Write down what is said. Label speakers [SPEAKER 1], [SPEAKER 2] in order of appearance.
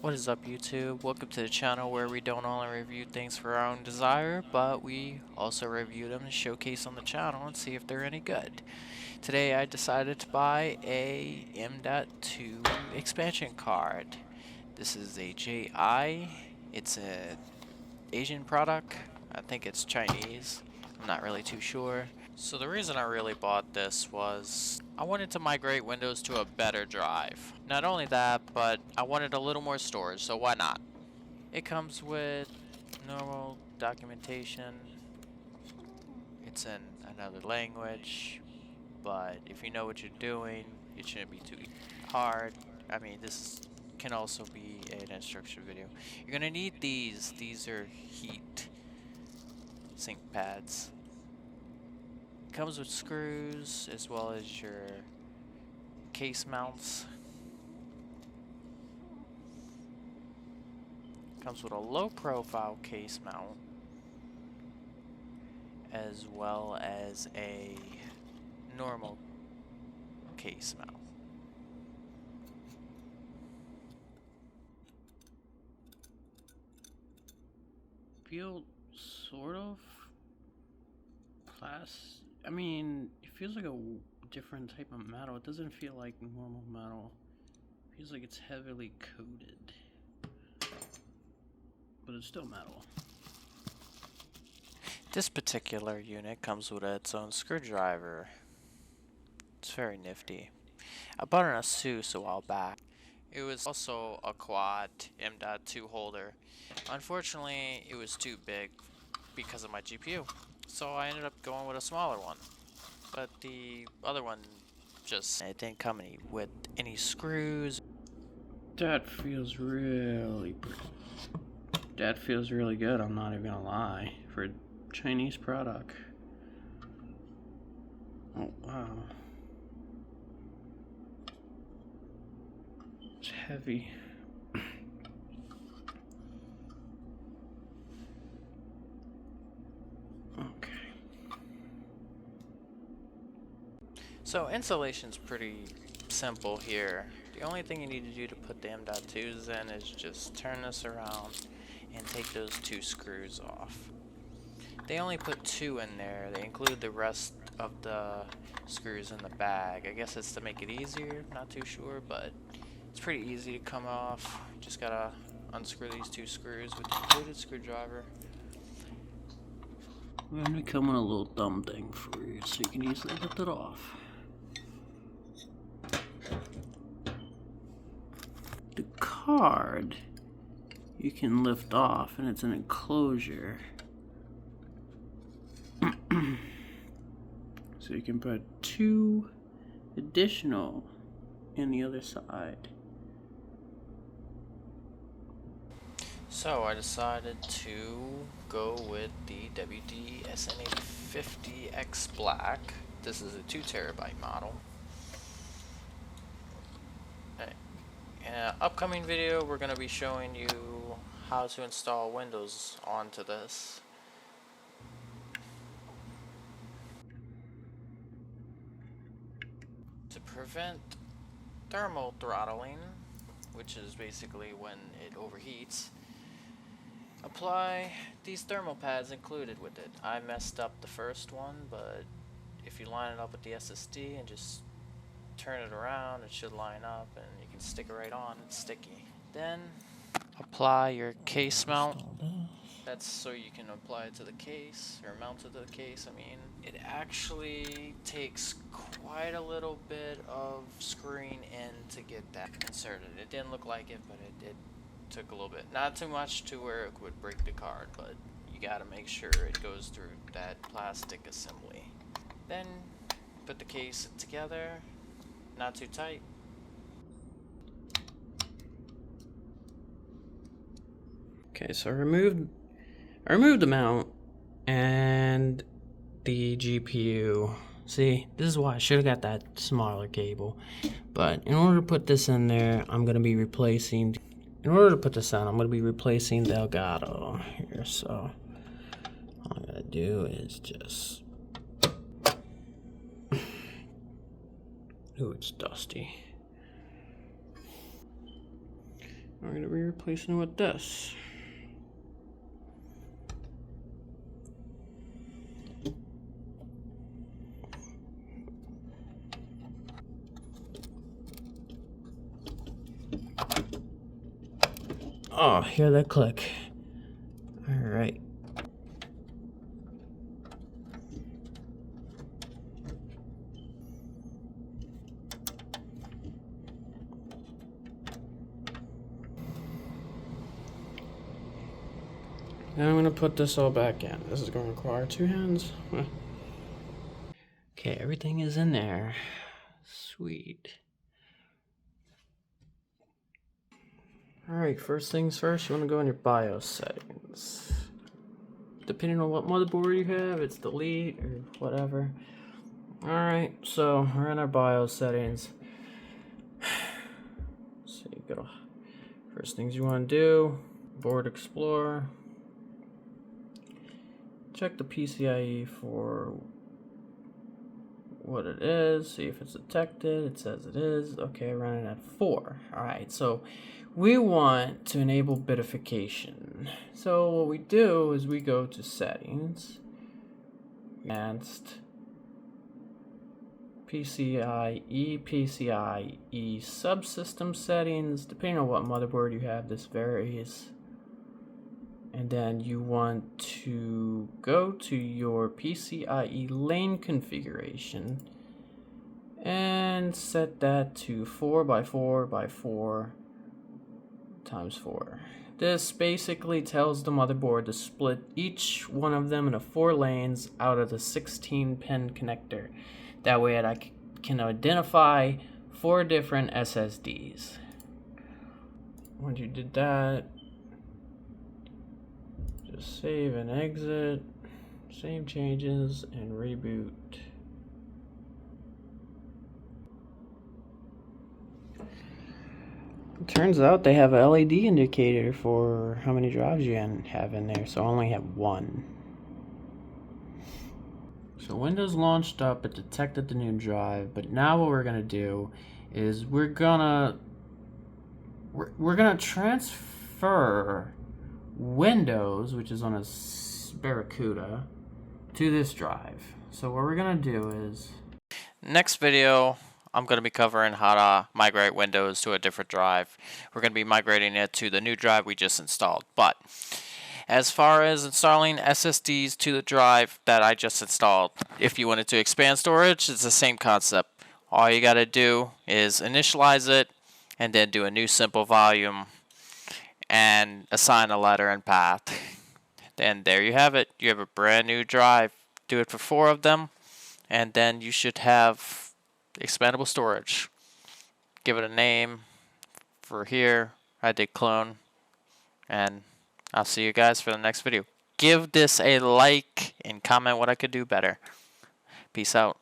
[SPEAKER 1] What is up, YouTube? Welcome to the channel where we don't only review things for our own desire, but we also review them and showcase on the channel and see if they're any good. Today I decided to buy a M.2 expansion card. This is a JEYI. It's a Asian product. I think it's Chinese. I'm not really too sure. So the reason I really bought this was I wanted to migrate Windows to a better drive. Not only that, but I wanted a little more storage, so why not? It comes with normal documentation. It's in another language, but if you know what you're doing, it shouldn't be too hard. I mean, this can also be an instruction video. You're gonna need these. These are heat sink pads. Comes with screws as well as your case mounts. Comes with a low profile case mount as well as a normal case mount.
[SPEAKER 2] Feel sort of I mean, it feels like a different type of metal. It doesn't feel like normal metal. It feels like it's heavily coated, but it's still metal.
[SPEAKER 1] This particular unit comes with its own screwdriver. It's very nifty. I bought it on ASUS a while back. It was also a quad M.2 holder. Unfortunately, it was too big because of my GPU. So I ended up going with a smaller one. But the other one it didn't come with any screws.
[SPEAKER 2] That feels really good, I'm not even gonna lie, for a Chinese product. Oh wow. It's heavy.
[SPEAKER 1] So installation's pretty simple here. The only thing you need to do to put the M.2s in is just turn this around and take those two screws off. They only put two in there. They include the rest of the screws in the bag. I guess it's to make it easier, not too sure, but it's pretty easy to come off. Just gotta unscrew these two screws with the included screwdriver.
[SPEAKER 2] We're gonna come with a little thumb thing for you so you can easily lift it off. The card you can lift off, and it's an enclosure. So you can put two additional in the other side.
[SPEAKER 1] So I decided to go with the WD SN850X Black. This is a 2 terabyte model. In an upcoming video, we're going to be showing you how to install Windows onto this. To prevent thermal throttling, which is basically when it overheats, apply these thermal pads included with it. I messed up the first one, but if you line it up with the SSD and just turn it around, it should line up and you can stick it right on. It's sticky. Then apply your case mount. That's so you can apply it to the case, or mount it to the case. I mean, it actually takes quite a little bit of screwing in to get that inserted. It didn't look like it, but it took a little bit. Not too much to where it would break the card, but you gotta make sure it goes through that plastic assembly. Then put the case together, not too tight.
[SPEAKER 2] Okay, so I removed the mount and the GPU. See, this is why I should have got that smaller cable. But in order to put this in there, I'm going to be replacing the Elgato here. So all I'm going to do is just... Ooh, it's dusty. We're going to be replacing it with this. Oh, hear that click. Alright. Now I'm going to put this all back in. This is going to require 2 hands. Okay, everything is in there. Sweet. Alright, first things first, you want to go in your BIOS settings. Depending on what motherboard you have, it's delete or whatever. Alright, so we're in our BIOS settings. So you go. First things you want to do, Board Explorer. Check the PCIe for what it is, see if it's detected. It says it is. Okay, running at 4. Alright, so we want to enable Bifurcation. So what we do is we go to Settings, Advanced, PCIe subsystem settings. Depending on what motherboard you have, this varies. And then you want to go to your PCIe lane configuration and set that to 4x4x4 times 4. This basically tells the motherboard to split each one of them into 4 lanes out of the 16-pin connector. That way I can identify 4 different SSDs. Once you did that, just save and exit, save changes, and reboot. It turns out they have a LED indicator for how many drives you have in there, so I only have 1. So Windows launched up, it detected the new drive, but now what we're gonna do is we're gonna transfer Windows, which is on a Barracuda, to this drive. So what we're gonna do is,
[SPEAKER 1] Next video, I'm going to be covering how to migrate Windows to a different drive. We're going to be migrating it to the new drive we just installed. But as far as installing SSDs to the drive that I just installed, if you wanted to expand storage, it's the same concept. All you got to do is initialize it and then do a new simple volume and assign a letter and path. Then there you have it. You have a brand new drive. Do it for 4 of them, and then you should have expandable storage. Give it a name. For here, I did clone, and I'll see you guys for the next video. Give this a like and comment what I could do better. Peace out.